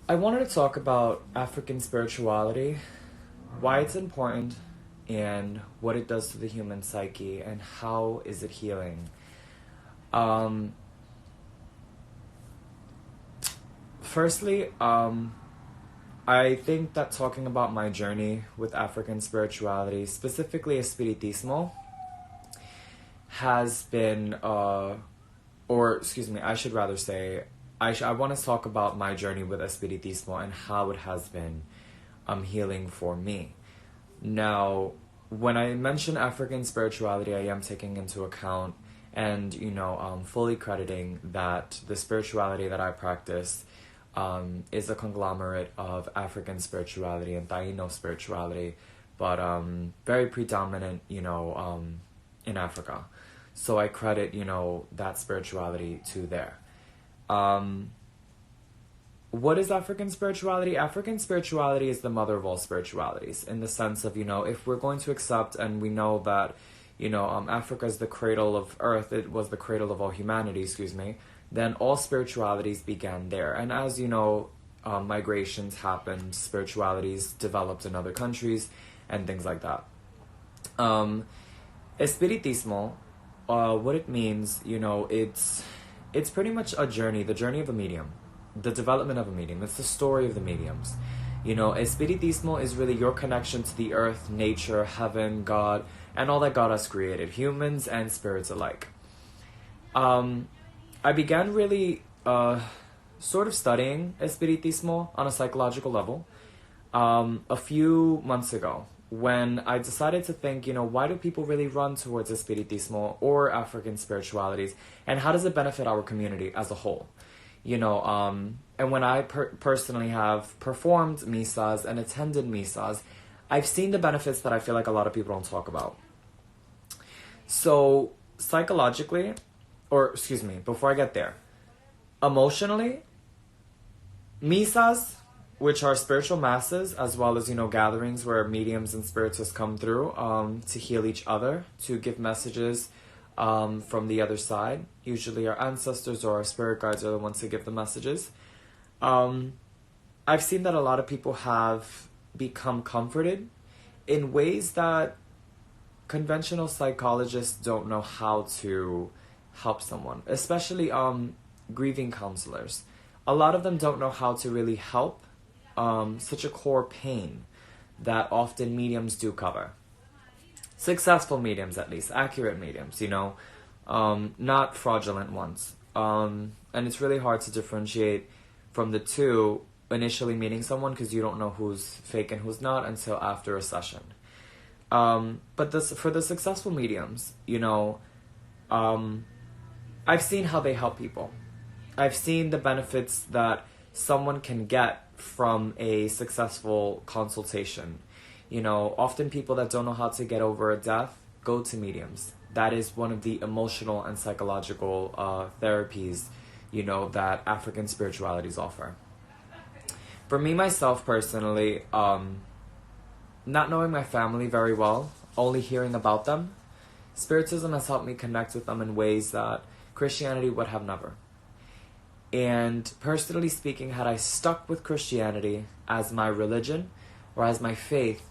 I wanted to talk about African spirituality, why it's important, and what it does to the human psyche, and how is it healing. Um, firstly, I think that talking about my journey with African spirituality, specifically Espiritismo, has been, or excuse me, I should rather say, I want to talk about my journey with Espiritismo and how it has been healing for me. Now, when I mention African spirituality, I am taking into account and, fully crediting that the spirituality that I practice is a conglomerate of African spirituality and Taino spirituality, but very predominant, in Africa. So I credit, that spirituality to there. Um, what is African spirituality? African spirituality is the mother of all spiritualities in the sense of, if we're going to accept and we know that, Africa is the cradle of earth, it was the cradle of all humanity, excuse me, then all spiritualities began there. And as you know, migrations happened, spiritualities developed in other countries, and things like that. Um, Espiritismo, what it means, it's pretty much a journey, the journey of a medium, the development of a medium. It's the story of the mediums. Espiritismo is really your connection to the earth, nature, heaven, God, and all that God has created, humans and spirits alike. Um, I began really sort of studying Espiritismo on a psychological level a few months ago when I decided to think, why do people really run towards Espiritismo or African spiritualities, and how does it benefit our community as a whole? And when I personally have performed misas and attended misas, I've seen the benefits that I feel like a lot of people don't talk about. So, psychologically, or excuse me, before I get there, emotionally, misas, which are spiritual masses, as well as, gatherings where mediums and spiritists come through to heal each other, to give messages from the other side. Usually our ancestors or our spirit guides are the ones to give the messages. I've seen that a lot of people have become comforted in ways that conventional psychologists don't know how to help someone, especially grieving counselors. A lot of them don't know how to really help such a core pain that often mediums do cover. Successful mediums, at least, accurate mediums, not fraudulent ones. And it's really hard to differentiate from the two initially meeting someone because you don't know who's fake and who's not until after a session. But for the successful mediums, I've seen how they help people. I've seen the benefits that someone can get from a successful consultation. Often people that don't know how to get over a death go to mediums. That is one of the emotional and psychological therapies, that African spiritualities offer. For me, myself, personally, not knowing my family very well, only hearing about them, Spiritism has helped me connect with them in ways that Christianity would have never. And personally speaking, had I stuck with Christianity as my religion or as my faith,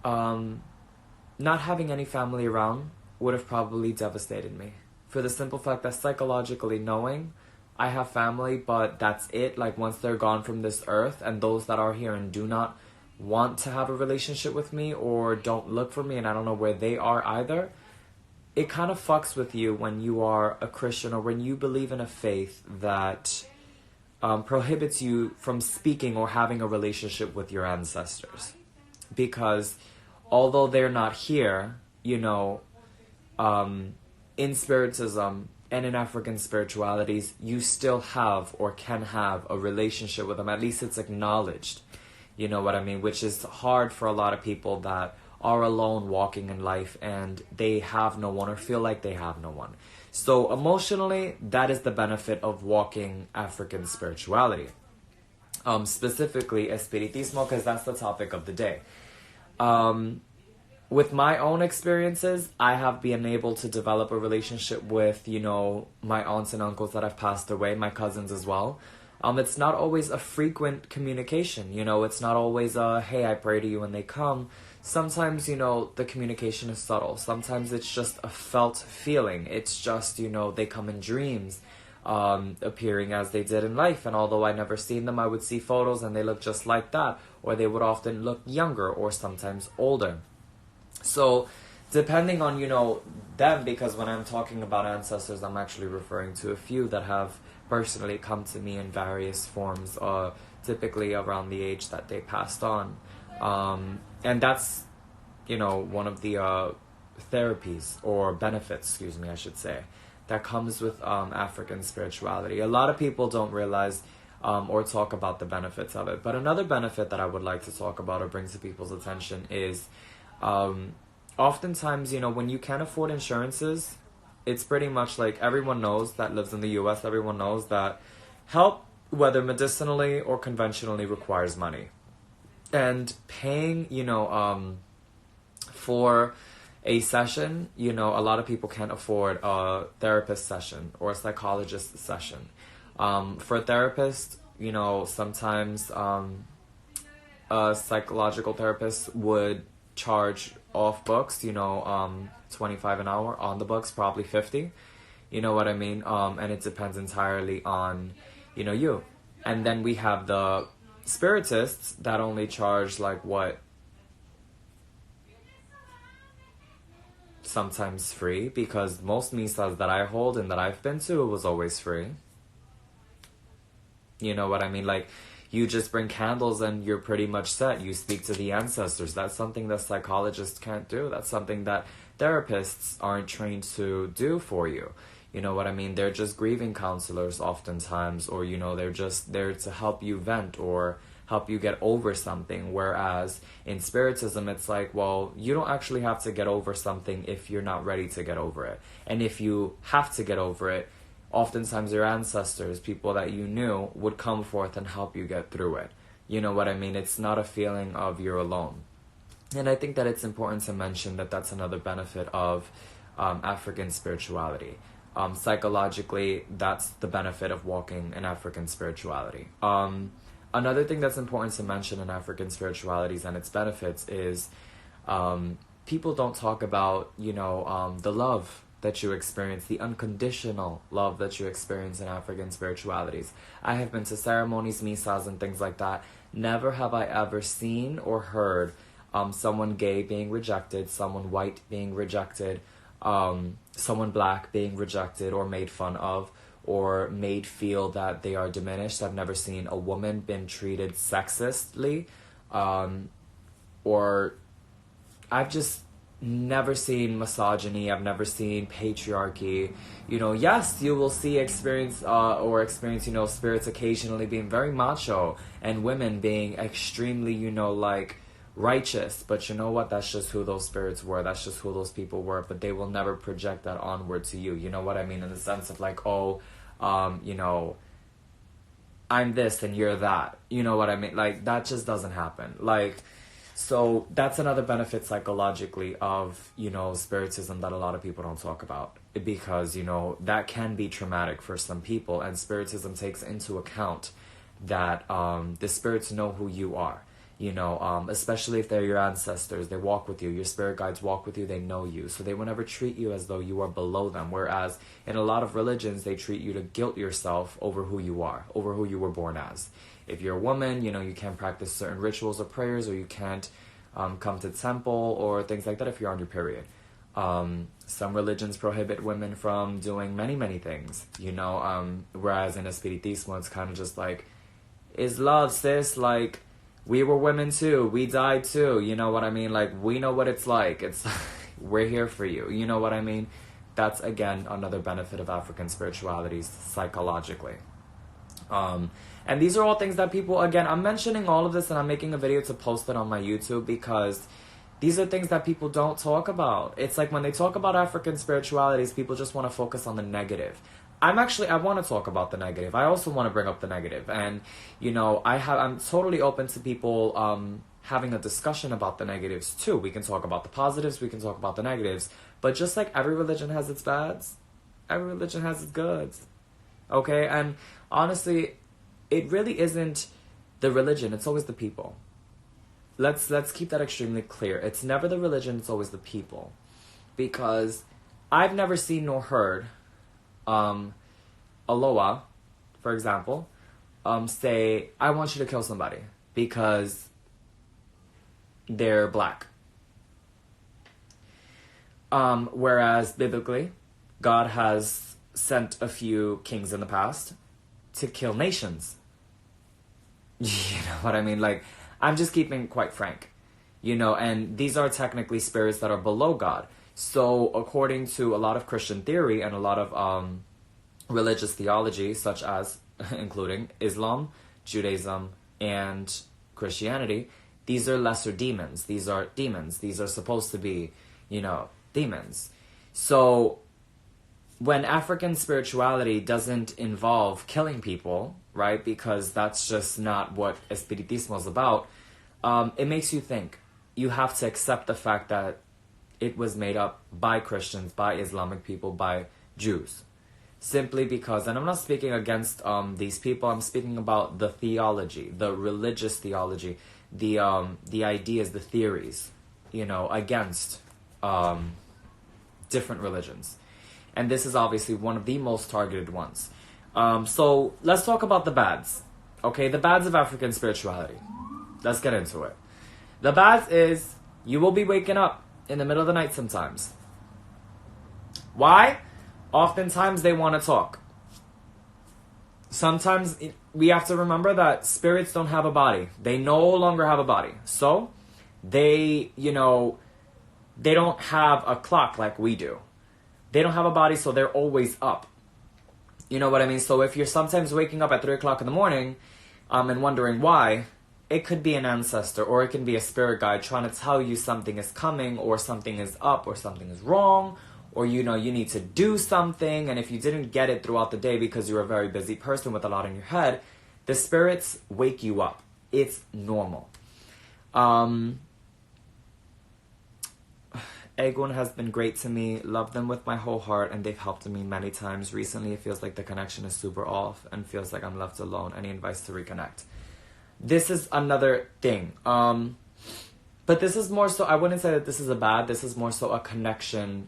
not having any family around would have probably devastated me. For the simple fact that psychologically knowing I have family, but that's it. Like once they're gone from this earth, and those that are here and do not want to have a relationship with me or don't look for me, and I don't know where they are either, it kind of fucks with you when you are a Christian or when you believe in a faith that prohibits you from speaking or having a relationship with your ancestors. Because although they're not here, in Spiritism and in African spiritualities, you still have or can have a relationship with them. At least it's acknowledged. You know what I mean? Which is hard for a lot of people that are alone walking in life and they have no one or feel like they have no one. So emotionally, that is the benefit of walking African spirituality. Specifically Espiritismo, because that's the topic of the day. With my own experiences, I have been able to develop a relationship with, my aunts and uncles that have passed away, my cousins as well. It's not always a frequent communication, it's not always a, hey, I pray to you when they come. Sometimes, the communication is subtle. Sometimes it's just a felt feeling. It's just, they come in dreams, appearing as they did in life. And although I never seen them, I would see photos and they look just like that. Or they would often look younger or sometimes older. So depending on, them, because when I'm talking about ancestors, I'm actually referring to a few that have personally come to me in various forms, typically around the age that they passed on. And that's, one of the therapies or benefits, I should say, that comes with African spirituality. A lot of people don't realize or talk about the benefits of it. But another benefit that I would like to talk about or bring to people's attention is oftentimes, when you can't afford insurances, it's pretty much like everyone knows that lives in the U.S., everyone knows that help, whether medicinally or conventionally, requires money. And paying, for a session, a lot of people can't afford a therapist session or a psychologist session. For a therapist, sometimes a psychological therapist would charge off books, 25 an hour, on the books probably 50. You know what I mean? And it depends entirely on, you. And then we have the spiritists that only charge sometimes free, because most misas that I hold and that I've been to, it was always free. You know what I mean? You just bring candles and you're pretty much set. You speak to the ancestors. That's something that psychologists can't do. That's something that therapists aren't trained to do for you. You know what I mean? They're just grieving counselors oftentimes, or, they're just there to help you vent or help you get over something. Whereas in Spiritism, it's like, well, you don't actually have to get over something if you're not ready to get over it. And if you have to get over it, oftentimes your ancestors, people that you knew, would come forth and help you get through it. You know what I mean? It's not a feeling of you're alone. And I think that it's important to mention that that's another benefit of African spirituality. Psychologically, that's the benefit of walking in African spirituality. Another thing that's important to mention in African spiritualities and its benefits is people don't talk about, the love that you experience, the unconditional love that you experience in African spiritualities. I have been to ceremonies, misas, and things like that. Never have I ever seen or heard someone gay being rejected, someone white being rejected, someone black being rejected or made fun of, or made feel that they are diminished. I've never seen a woman been treated sexistly, or I've just never seen misogyny. I've never seen patriarchy. Yes, you will experience, spirits occasionally being very macho and women being extremely, righteous. But you know what? That's just who those spirits were. That's just who those people were. But they will never project that onward to you. You know what I mean? In the sense of I'm this and you're that. You know what I mean? That just doesn't happen. So that's another benefit psychologically of, Spiritism that a lot of people don't talk about, because, that can be traumatic for some people, and Spiritism takes into account that the spirits know who you are, especially if they're your ancestors. They walk with you. Your spirit guides walk with you. They know you. So they will never treat you as though you are below them. Whereas in a lot of religions, they treat you to guilt yourself over who you are, over who you were born as. If you're a woman, you can't practice certain rituals or prayers, or you can't come to temple or things like that if you're on your period. Some religions prohibit women from doing many, many things, whereas in Espiritismo, it's kind of just is love, sis, we were women too, we died too, you know what I mean? We know what it's like. It's we're here for you, you know what I mean? That's, again, another benefit of African spiritualities psychologically. And these are all things that people, again, I'm mentioning all of this and I'm making a video to post it on my YouTube because these are things that people don't talk about. It's like when they talk about African spiritualities, people just want to focus on the negative. I want to talk about the negative. I also want to bring up the negative. And, I'm totally open to people having a discussion about the negatives too. We can talk about the positives, we can talk about the negatives. But just like every religion has its bads, every religion has its goods. Okay? And honestly, it really isn't the religion, it's always the people. Let's keep that extremely clear. It's never the religion, it's always the people. Because I've never seen nor heard Aloha, for example, say, I want you to kill somebody because they're black. Whereas biblically, God has sent a few kings in the past to kill nations. You know what I mean? Like, I'm just keeping quite frank, you know, and these are technically spirits that are below God. So according to a lot of Christian theory and a lot of religious theology, such as including Islam, Judaism, and Christianity, these are lesser demons. These are demons. These are supposed to be, you know, demons. So when African spirituality doesn't involve killing people, right, because that's just not what Spiritismo is about, it makes you think. You have to accept the fact that it was made up by Christians, by Islamic people, by Jews. Simply because, and I'm not speaking against these people, I'm speaking about the theology, the religious theology, the ideas, the theories, you know, against different religions. And this is obviously one of the most targeted ones. So let's talk about the bads. Okay, the bads of African spirituality. Let's get into it. The bads is you will be waking up in the middle of the night sometimes. Why? Oftentimes they want to talk. Sometimes we have to remember that spirits don't have a body. They no longer have a body. So they, you know, they don't have a clock like we do. They don't have a body, so they're always up. You know what I mean? So if you're sometimes waking up at 3 o'clock in the morning and wondering why, it could be an ancestor or it can be a spirit guide trying to tell you something is coming or something is up or something is wrong or, you know, you need to do something. And if you didn't get it throughout the day because you're a very busy person with a lot in your head, the spirits wake you up. It's normal. Egun has been great to me. Love them with my whole heart, and they've helped me many times. Recently, it feels like the connection is super off and feels like I'm left alone. Any advice to reconnect? This is another thing. But this is more so, I wouldn't say that this is a bad, this is more so a connection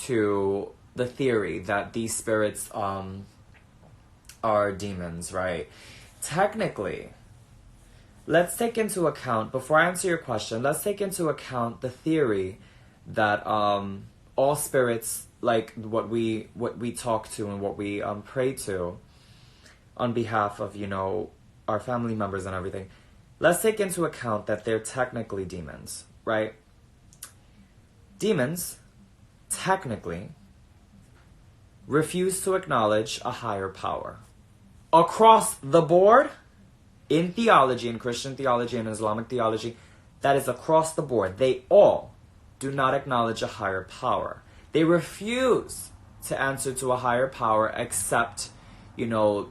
to the theory that these spirits are demons, right? Technically, let's take into account, before I answer your question, let's take into account the theory that all spirits, like what we talk to and what we pray to on behalf of, you know, our family members and everything, let's take into account that they're technically demons, right? Demons technically refuse to acknowledge a higher power. Across the board, in theology, in Christian theology and Islamic theology, that is across the board. They all do not acknowledge a higher power. They refuse to answer to a higher power except, you know,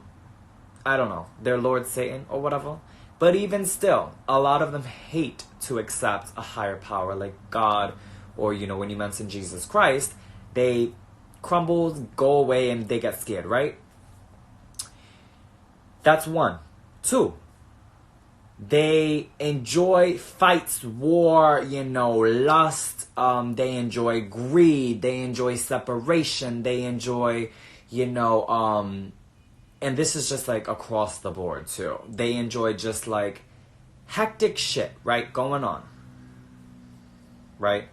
I don't know, their Lord Satan or whatever. But even still, a lot of them hate to accept a higher power like God or, you know, when you mention Jesus Christ, they crumble, go away, and they get scared, right? That's one. Two, they enjoy fights, war, you know, lust. They enjoy greed. They enjoy separation. They enjoy, you know, and this is just like across the board too. They enjoy just like hectic shit, right, going on, right?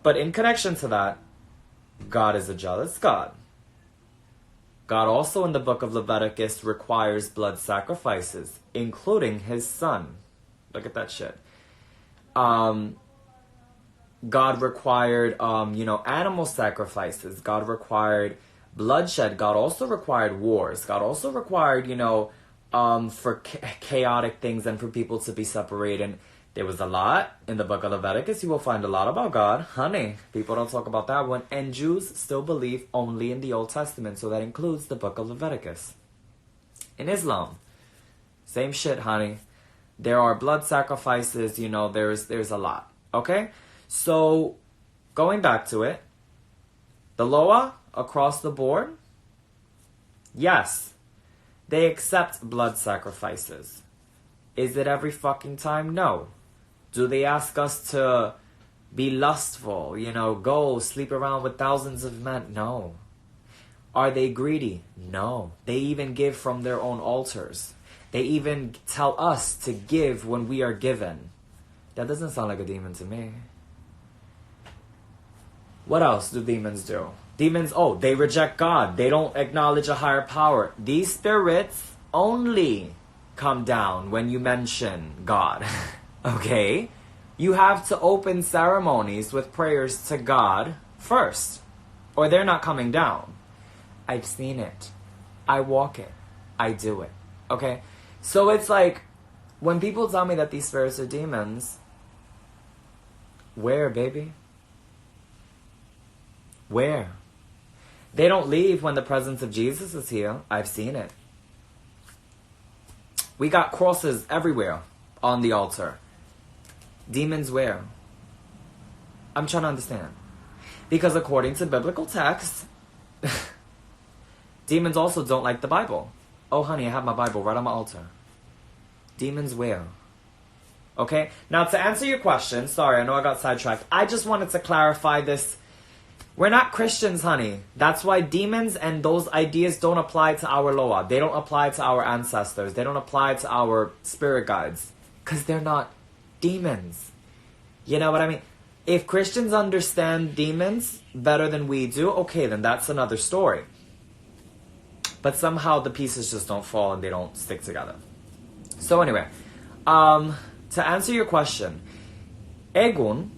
But in connection to that, God is a jealous God. God also in the book of Leviticus requires blood sacrifices, including his son. Look at that shit. God required, you know, animal sacrifices. God required bloodshed. God also required wars. God also required, you know, for chaotic things and for people to be separated. There was a lot in the book of Leviticus. You will find a lot about God. Honey, people don't talk about that one. And Jews still believe only in the Old Testament. So that includes the book of Leviticus. In Islam, same shit, honey. There are blood sacrifices. You know, there's a lot. Okay? So, going back to it. The Loa, across the board. Yes. They accept blood sacrifices. Is it every fucking time? No. Do they ask us to be lustful, go sleep around with thousands of men? No. Are they greedy? No. They even give from their own altars. They even tell us to give when we are given. That doesn't sound like a demon to me. What else do demons do? Demons, they reject God. They don't acknowledge a higher power. These spirits only come down when you mention God. Okay? You have to open ceremonies with prayers to God first, or they're not coming down. I've seen it. I walk it. I do it. Okay? So it's like, when people tell me that these spirits are demons, where, baby? Where? They don't leave when the presence of Jesus is here. I've seen it. We got crosses everywhere on the altar. Demons where? I'm trying to understand. Because according to biblical texts, demons also don't like the Bible. Oh, honey, I have my Bible right on my altar. Demons where? Okay? Now, to answer your question, sorry, I know I got sidetracked. I just wanted to clarify this. We're not Christians, honey. That's why demons and those ideas don't apply to our Loa. They don't apply to our ancestors. They don't apply to our spirit guides. Because they're not demons. You know what I mean? If Christians understand demons better than we do, okay, then that's another story. But somehow the pieces just don't fall and they don't stick together. So anyway, to answer your question, Egun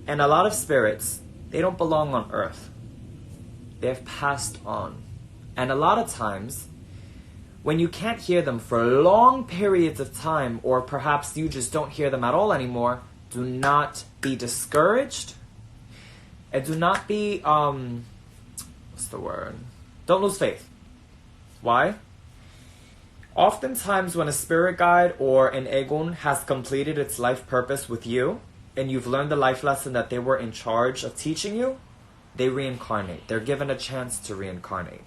and a lot of spirits, they don't belong on earth. They've passed on. And a lot of times, when you can't hear them for long periods of time, or perhaps you just don't hear them at all anymore, do not be discouraged. And do not be, what's the word? Don't lose faith. Why? Oftentimes when a spirit guide or an Egun has completed its life purpose with you, and you've learned the life lesson that they were in charge of teaching you, they reincarnate. They're given a chance to reincarnate.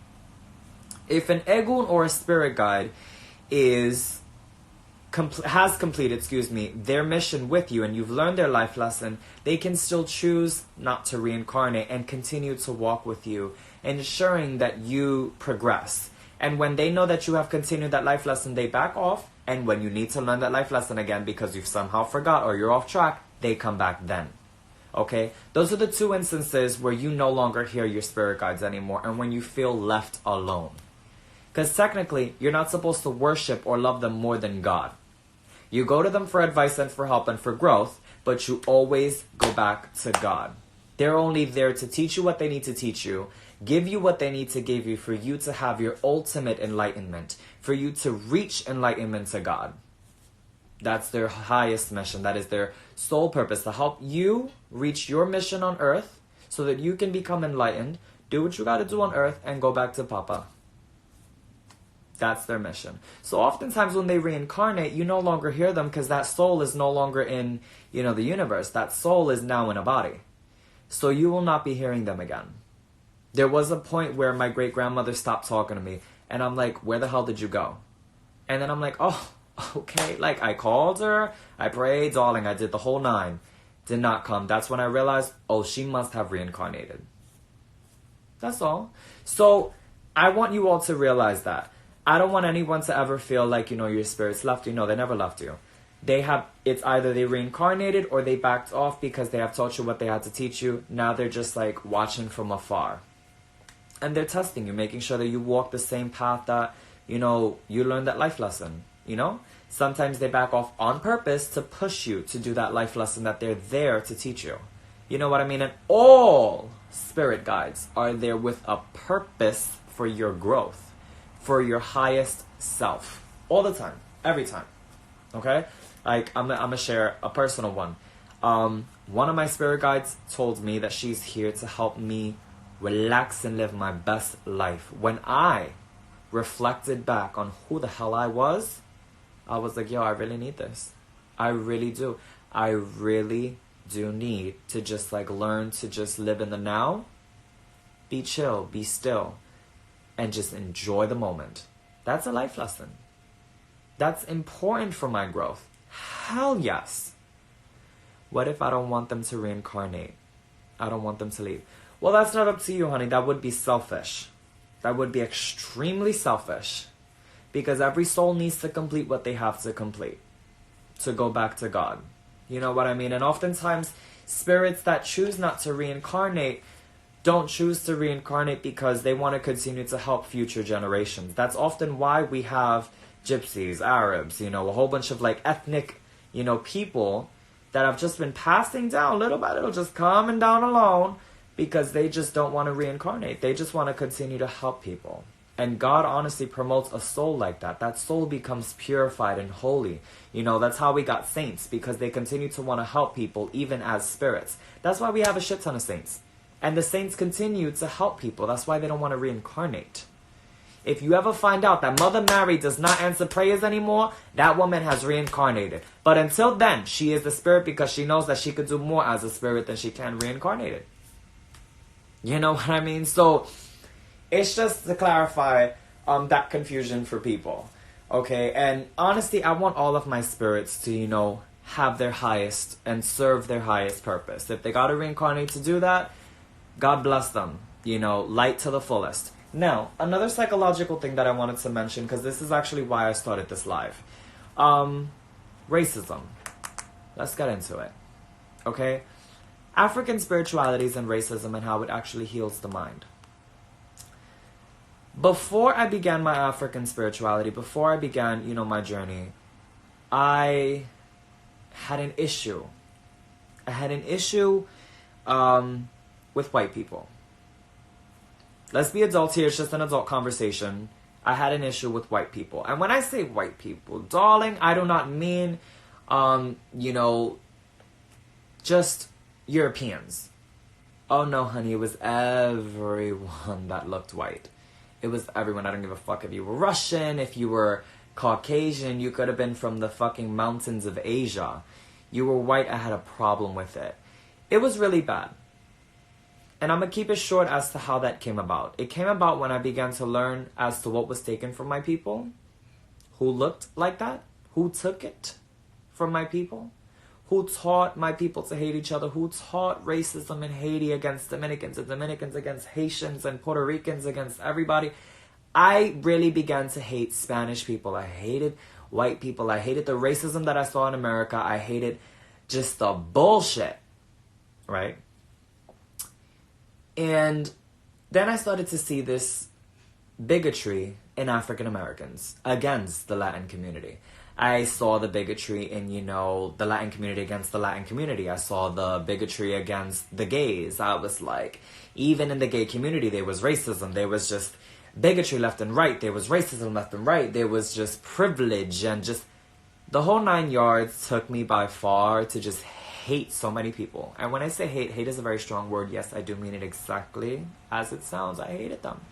If an Egun or a spirit guide has completed their mission with you, and you've learned their life lesson, they can still choose not to reincarnate and continue to walk with you, ensuring that you progress. And when they know that you have continued that life lesson, they back off. And when you need to learn that life lesson again because you've somehow forgot or you're off track, they come back then. Okay? Those are the two instances where you no longer hear your spirit guides anymore and when you feel left alone. Because technically, you're not supposed to worship or love them more than God. You go to them for advice and for help and for growth, but you always go back to God. They're only there to teach you what they need to teach you, give you what they need to give you for you to have your ultimate enlightenment, for you to reach enlightenment to God. That's their highest mission. That is their sole purpose, to help you reach your mission on earth so that you can become enlightened, do what you got to do on earth, and go back to Papa. That's their mission. So oftentimes when they reincarnate, you no longer hear them because that soul is no longer in, the universe. That soul is now in a body. So you will not be hearing them again. There was a point where my great-grandmother stopped talking to me, and I'm like, where the hell did you go? And then I'm like, oh, okay. Like, I called her, I prayed, darling, I did the whole 9. Did not come. That's when I realized, she must have reincarnated. That's all. So, I want you all to realize that. I don't want anyone to ever feel like, your spirits left you. No, they never left you. It's either they reincarnated or they backed off because they have taught you what they had to teach you. Now they're just like watching from afar. And they're testing you, making sure that you walk the same path that, you learned that life lesson, Sometimes they back off on purpose to push you to do that life lesson that they're there to teach you. You know what I mean? And all spirit guides are there with a purpose for your growth, for your highest self. All the time. Every time. Okay? Like, I'm gonna share a personal one. One of my spirit guides told me that she's here to help me relax and live my best life. When I reflected back on who the hell I was like, I really need this. I really do. I really do need to just learn to just live in the now, be chill, be still, and just enjoy the moment. That's a life lesson. That's important for my growth. Hell yes. What if I don't want them to reincarnate? I don't want them to leave. Well, that's not up to you, honey. That would be selfish. That would be extremely selfish. Because every soul needs to complete what they have to complete. To go back to God. You know what I mean? And oftentimes, spirits that choose not to reincarnate don't choose to reincarnate because they want to continue to help future generations. That's often why we have gypsies, Arabs, a whole bunch of like ethnic, people that have just been passing down little by little, just coming down alone because they just don't want to reincarnate. They just want to continue to help people. And God honestly promotes a soul like that. That soul becomes purified and holy. That's how we got saints, because they continue to want to help people even as spirits. That's why we have a shit ton of saints. And the saints continue to help people. That's why they don't want to reincarnate. If you ever find out that Mother Mary does not answer prayers anymore, that woman has reincarnated. But until then, she is the spirit because she knows that she could do more as a spirit than she can reincarnated. You know what I mean? So, it's just to clarify that confusion for people. Okay? And honestly, I want all of my spirits to, have their highest and serve their highest purpose. If they gotta reincarnate to do that, God bless them. Light to the fullest. Now, another psychological thing that I wanted to mention, because this is actually why I started this live. Racism. Let's get into it. Okay? African spiritualities and racism and how it actually heals the mind. Before I began my African spirituality, before I began, my journey, I had an issue. I had an issue with white people. Let's be adults here. It's just an adult conversation. I had an issue with white people. And when I say white people, darling, I do not mean, just Europeans. Oh no, honey, it was everyone that looked white. It was everyone. I don't give a fuck if you were Russian, if you were Caucasian, you could have been from the fucking mountains of Asia. You were white, I had a problem with it. It was really bad. And I'm going to keep it short as to how that came about. It came about when I began to learn as to what was taken from my people, who looked like that, who took it from my people, who taught my people to hate each other, who taught racism in Haiti against Dominicans and Dominicans against Haitians and Puerto Ricans against everybody. I really began to hate Spanish people. I hated white people. I hated the racism that I saw in America. I hated just the bullshit, right? And then I started to see this bigotry in African Americans against the Latin community. I saw the bigotry in, the Latin community against the Latin community. I saw the bigotry against the gays. I was like, even in the gay community, there was racism. There was just bigotry left and right. There was racism left and right. There was just privilege and just the whole 9 yards took me by far to just hate so many people. And when I say hate is a very strong word. Yes, I do mean it exactly as it sounds. I hated them.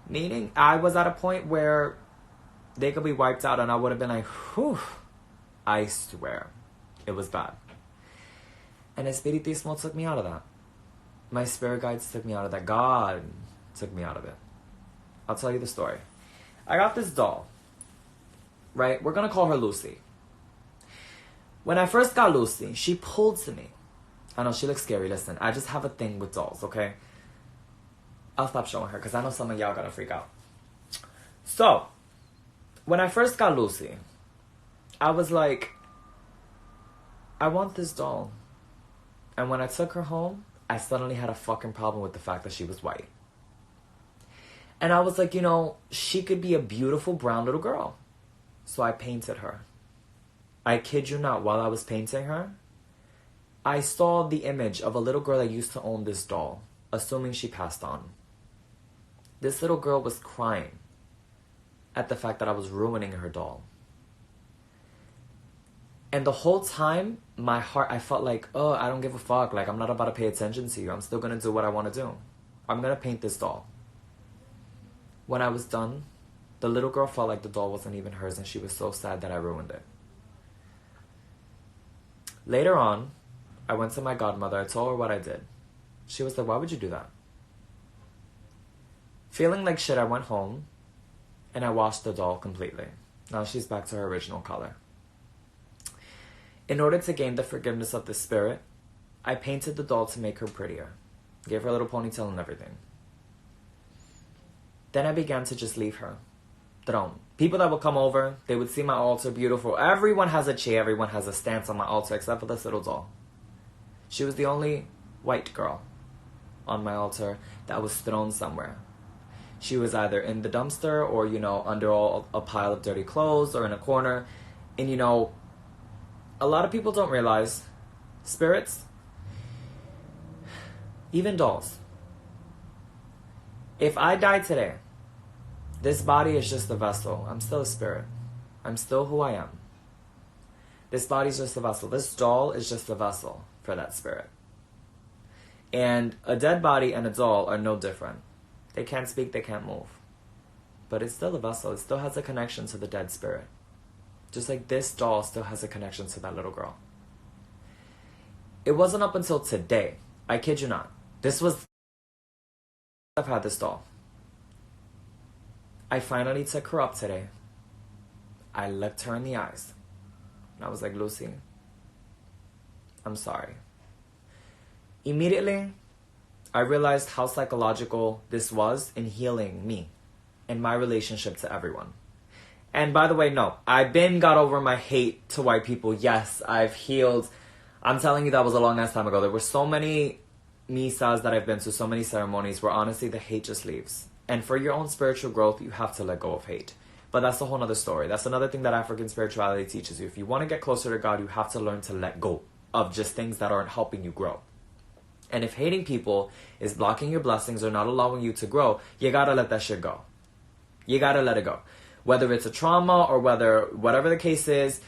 Meaning, I was at a point where they could be wiped out and I would have been like, whew, I swear. It was bad. And Spiritismo took me out of that. My spirit guides took me out of that. God took me out of it. I'll tell you the story. I got this doll. Right? We're going to call her Lucy. When I first got Lucy, she pulled to me. I know, she looks scary. Listen, I just have a thing with dolls, okay? I'll stop showing her because I know some of y'all gonna freak out. So, when I first got Lucy, I was like, I want this doll. And when I took her home, I suddenly had a fucking problem with the fact that she was white. And I was like, she could be a beautiful brown little girl. So I painted her. I kid you not, while I was painting her, I saw the image of a little girl that used to own this doll, assuming she passed on. This little girl was crying at the fact that I was ruining her doll. And the whole time, my heart, I felt like, oh, I don't give a fuck. Like, I'm not about to pay attention to you. I'm still going to do what I want to do. I'm going to paint this doll. When I was done, the little girl felt like the doll wasn't even hers, and she was so sad that I ruined it. Later on, I went to my godmother. I told her what I did. She was like, why would you do that? Feeling like shit, I went home and I washed the doll completely. Now she's back to her original color. In order to gain the forgiveness of the spirit, I painted the doll to make her prettier. Gave her a little ponytail and everything. Then I began to just leave her. People that would come over, they would see my altar beautiful. Everyone has a chair, everyone has a stance on my altar except for this little doll. She was the only white girl on my altar that was thrown somewhere. She was either in the dumpster or, under a pile of dirty clothes or in a corner. And, a lot of people don't realize spirits, even dolls. If I die today, this body is just a vessel. I'm still a spirit. I'm still who I am. This body's just a vessel. This doll is just a vessel for that spirit. And a dead body and a doll are no different. They can't speak, they can't move. But it's still a vessel. It still has a connection to the dead spirit. Just like this doll still has a connection to that little girl. It wasn't up until today, I kid you not. I've had this doll. I finally took her up today. I looked her in the eyes. And I was like, Lucy, I'm sorry. Immediately, I realized how psychological this was in healing me and my relationship to everyone. And by the way, no, I've been got over my hate to white people. Yes, I've healed. I'm telling you, that was a long ass time ago. There were so many misas that I've been to, so many ceremonies where honestly the hate just leaves. And for your own spiritual growth, you have to let go of hate. But that's a whole other story. That's another thing that African spirituality teaches you. If you want to get closer to God, you have to learn to let go of just things that aren't helping you grow. And if hating people is blocking your blessings or not allowing you to grow, you gotta let that shit go. You gotta let it go. Whether it's a trauma or whatever the case is,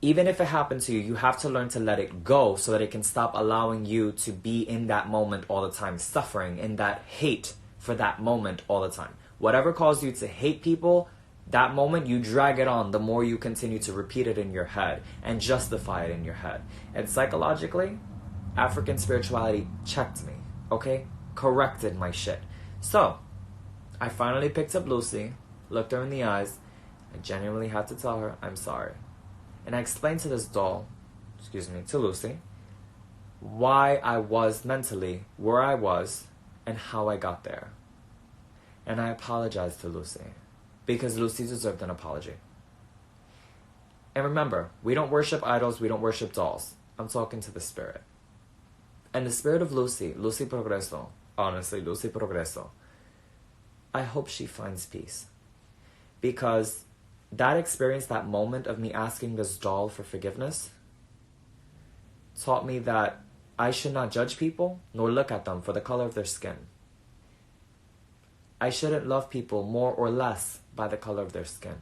even if it happened to you, you have to learn to let it go so that it can stop allowing you to be in that moment all the time, suffering in that hate for that moment all the time. Whatever caused you to hate people, that moment you drag it on the more you continue to repeat it in your head and justify it in your head. And psychologically, African spirituality checked me, okay? Corrected my shit. So, I finally picked up Lucy, looked her in the eyes. I genuinely had to tell her, I'm sorry. And I explained to this doll, to Lucy, why I was mentally where I was and how I got there. And I apologized to Lucy because Lucy deserved an apology. And remember, we don't worship idols, we don't worship dolls. I'm talking to the spirit. And the spirit of Lucy Progreso, honestly, Lucy Progreso, I hope she finds peace. Because that experience, that moment of me asking this doll for forgiveness, taught me that I should not judge people nor look at them for the color of their skin. I shouldn't love people more or less by the color of their skin.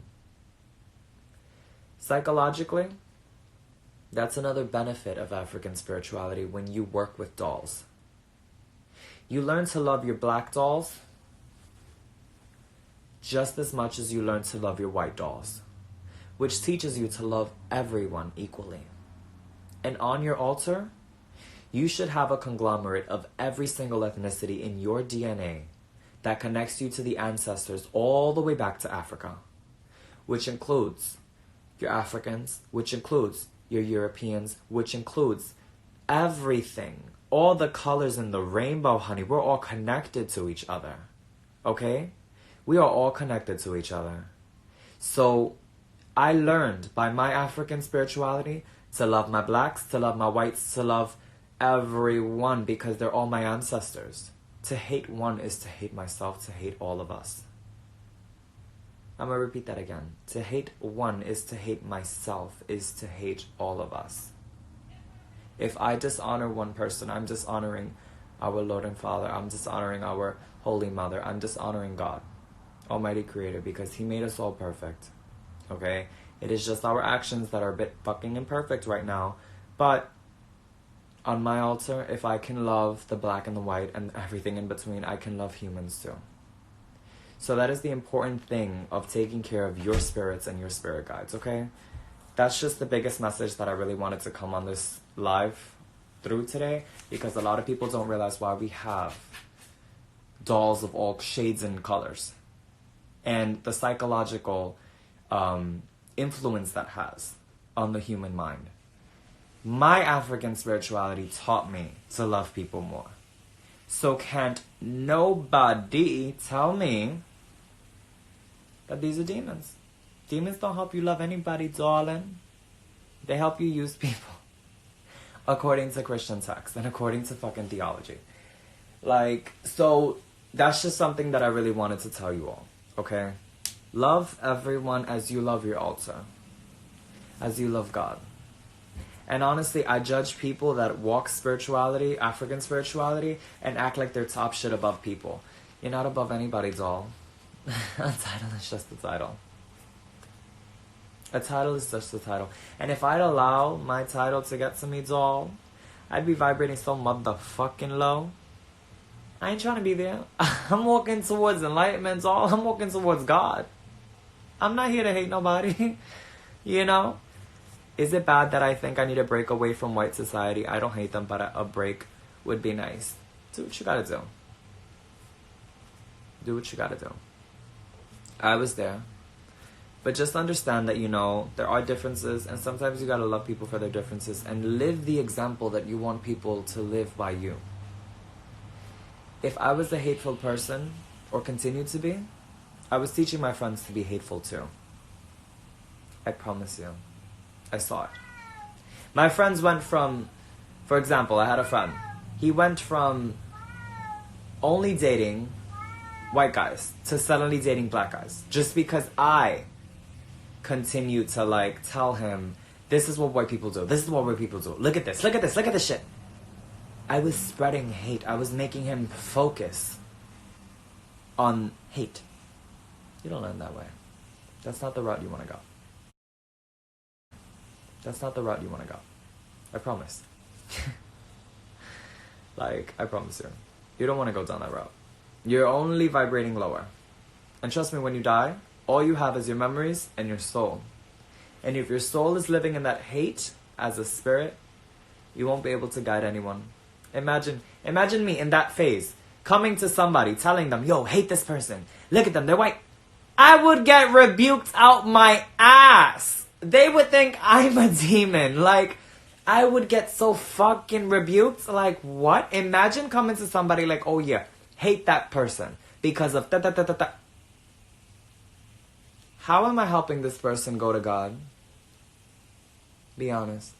Psychologically, that's another benefit of African spirituality when you work with dolls. You learn to love your black dolls just as much as you learn to love your white dolls, which teaches you to love everyone equally. And on your altar, you should have a conglomerate of every single ethnicity in your DNA that connects you to the ancestors all the way back to Africa, which includes your Africans, which includes your Europeans, which includes everything. All the colors in the rainbow, honey. We're all connected to each other. Okay? We are all connected to each other. So I learned by my African spirituality to love my blacks, to love my whites, to love everyone because they're all my ancestors. To hate one is to hate myself, to hate all of us. I'm going to repeat that again. To hate one is to hate myself, is to hate all of us. If I dishonor one person, I'm dishonoring our Lord and Father. I'm dishonoring our Holy Mother. I'm dishonoring God, Almighty Creator, because He made us all perfect. Okay? It is just our actions that are a bit fucking imperfect right now. But on my altar, if I can love the black and the white and everything in between, I can love humans too. So that is the important thing of taking care of your spirits and your spirit guides, okay? That's just the biggest message that I really wanted to come on this live through today, because a lot of people don't realize why we have dolls of all shades and colors. and the psychological influence that has on the human mind. My African spirituality taught me to love people more. So can't nobody tell me that these are demons. Demons don't help you love anybody, darling. They help you use people. According to Christian texts and according to fucking theology. Like, so that's just something that I really wanted to tell you all. Okay? Love everyone as you love your altar. As you love God. And honestly, I judge people that walk spirituality, African spirituality, and act like they're top shit above people. You're not above anybody, doll. A title is just a title. A title is just a title. And if I'd allow my title to get to me, doll, I'd be vibrating so motherfucking low. I ain't trying to be there. I'm walking towards enlightenment, doll. I'm walking towards God. I'm not here to hate nobody. You know? Is it bad that I think I need to break away from white society? I don't hate them, but a break would be nice. Do what you gotta do. Do what you gotta do. I was there. But just understand that, you know, there are differences, and sometimes you gotta love people for their differences and live the example that you want people to live by you. If I was a hateful person, or continue to be, I was teaching my friends to be hateful too. I promise you. I saw it. My friends went from, for example, I had a friend. He went from only dating white guys to suddenly dating black guys. Just because I continued to like tell him, this is what white people do. This is what white people do. Look at this. Look at this. Look at this shit. I was spreading hate. I was making him focus on hate. You don't learn that way. That's not the route you want to go. That's not the route you want to go. I promise. Like, I promise you. You don't want to go down that route. You're only vibrating lower. And trust me, when you die, all you have is your memories and your soul. And if your soul is living in that hate as a spirit, you won't be able to guide anyone. Imagine me in that phase, coming to somebody, telling them, yo, hate this person. Look at them, they're white. I would get rebuked out my ass. They would think I'm a demon. Like, I would get so fucking rebuked. Like, what? Imagine coming to somebody like, oh yeah, hate that person because of da-da-da-da-da. How am I helping this person go to God? Be honest.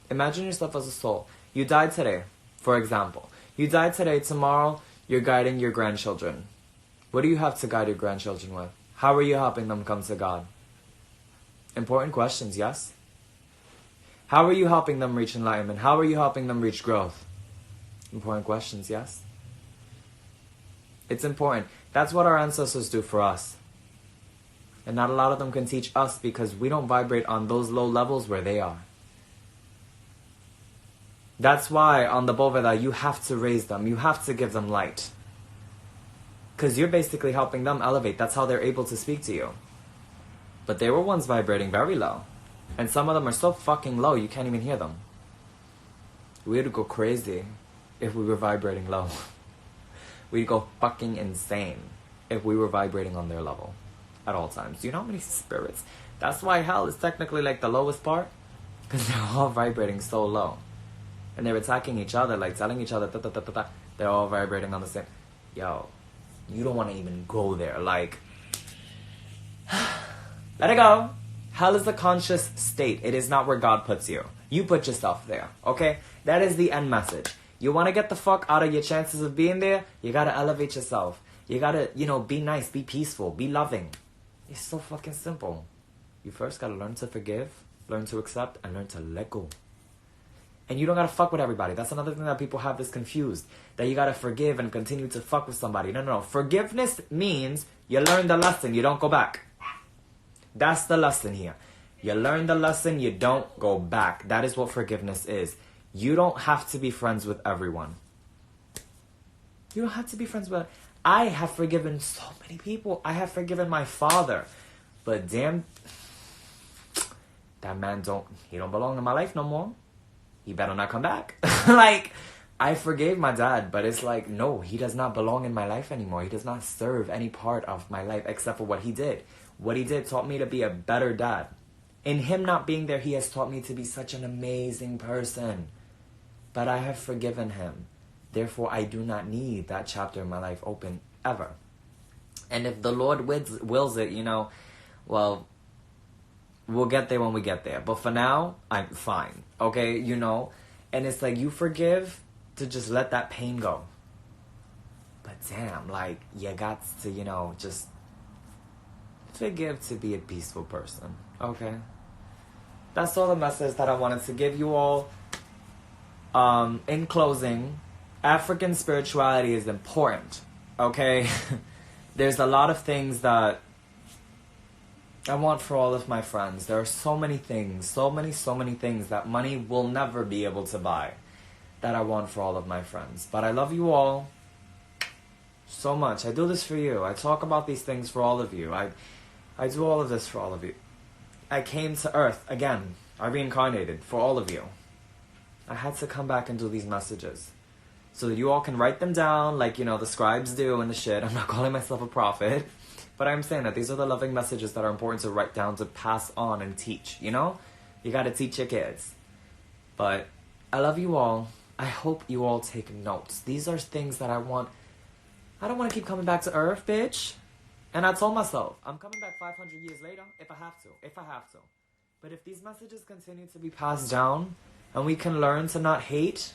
Imagine yourself as a soul. You died today, for example. You died today, tomorrow you're guiding your grandchildren. What do you have to guide your grandchildren with? How are you helping them come to God? Important questions, yes? How are you helping them reach enlightenment? How are you helping them reach growth? Important questions, yes? It's important. That's what our ancestors do for us. And not a lot of them can teach us because we don't vibrate on those low levels where they are. That's why on the Boveda, you have to raise them. You have to give them light. Because you're basically helping them elevate. That's how they're able to speak to you. But they were once vibrating very low. And some of them are so fucking low, you can't even hear them. We'd go crazy if we were vibrating low. We'd go fucking insane if we were vibrating on their level at all times. Do you know how many spirits? That's why hell is technically like the lowest part. Because they're all vibrating so low. And they're attacking each other, like telling each other, ta-ta-ta-ta-ta. They're all vibrating on the same. Yo, you don't want to even go there. Like, let it go. Hell is a conscious state. It is not where God puts you. You put yourself there, okay? That is the end message. You want to get the fuck out of your chances of being there? You got to elevate yourself. You got to, be nice, be peaceful, be loving. It's so fucking simple. You first got to learn to forgive, learn to accept, and learn to let go. And you don't got to fuck with everybody. That's another thing that people have this confused. That you got to forgive and continue to fuck with somebody. No. Forgiveness means you learn the lesson. You don't go back. That's the lesson here. You learn the lesson. You don't go back. That is what forgiveness is. You don't have to be friends with everyone. You don't have to be friends with... I have forgiven so many people. I have forgiven my father. But damn... That man he don't belong in my life no more. He better not come back. Like, I forgave my dad, but it's like, no, he does not belong in my life anymore. He does not serve any part of my life except for what he did. What he did taught me to be a better dad. In him not being there, he has taught me to be such an amazing person. But I have forgiven him. Therefore, I do not need that chapter in my life open ever. And if the Lord wills it, you know, well, we'll get there when we get there. But for now, I'm fine. Okay, you know? And it's like, you forgive to just let that pain go. But damn, like, you got to, you know, just forgive to be a peaceful person. Okay? That's all the message that I wanted to give you all. In closing, African spirituality is important. Okay? There's a lot of things that I want for all of my friends. There are so many things, so many things that money will never be able to buy that I want for all of my friends. But I love you all so much. I do this for you. I talk about these things for all of you. I do all of this for all of you. I came to Earth again. I reincarnated for all of you. I had to come back and do these messages so that you all can write them down like, you know, the scribes do and the shit. I'm not calling myself a prophet. But I'm saying that these are the loving messages that are important to write down, to pass on and teach, you know? You gotta teach your kids. But I love you all. I hope you all take notes. These are things that I don't want to keep coming back to Earth, bitch. And I told myself, I'm coming back 500 years later if I have to. But if these messages continue to be passed down and we can learn to not hate,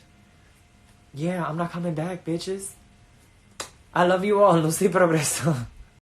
yeah, I'm not coming back, bitches. I love you all. Luz y progreso.